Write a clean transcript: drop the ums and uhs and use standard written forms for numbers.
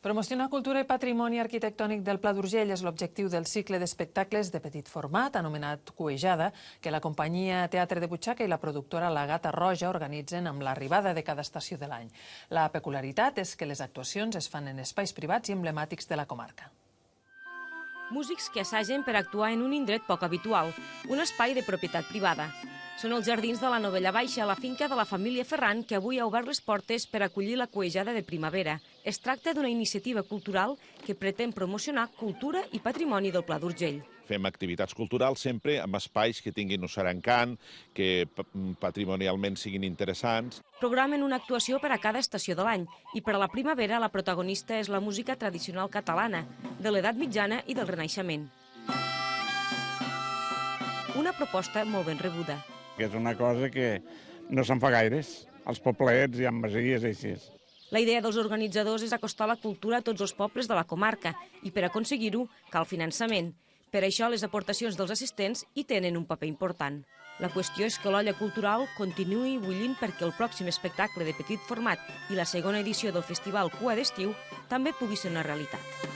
Promocionar cultura i patrimoni arquitectònic del Pla d'Urgell és l'objectiu del cicle d'espectacles de petit format, anomenat Cuejada, que la companyia Teatre de Butxaca i la productora La Gata Roja organitzen amb l'arribada de cada estació de l'any. La peculiaritat és que les actuacions es fan en espais privats i emblemàtics de la comarca. Músics que assagen per actuar en un indret poc habitual, un espai de propietat privada. Són els jardins de la Novella Baixa, la finca de la família Ferran, que avui ha obert les portes per acollir la Cuejada de primavera. Es tracta d'una iniciativa cultural que pretén promocionar cultura i patrimoni del Pla d'Urgell. Fem activitats culturals sempre amb espais que tinguin un cert encant, que patrimonialment siguin interessants. Programen una actuació per a cada estació de l'any i per a la primavera la protagonista és la música tradicional catalana, de l'edat mitjana i del Renaixement. Una proposta molt ben rebuda. Que és una cosa que no se'n fa gaires, als poblets i en masies i així. La idea dels organitzadors és acostar la cultura a tots els pobles de la comarca i per aconseguir-ho cal finançament. Per això les aportacions dels assistents hi tenen un paper important. La qüestió és que l'olla cultural continuï bullint perquè el pròxim espectacle de petit format i la segona edició del festival Cua d'Estiu també pugui ser una realitat.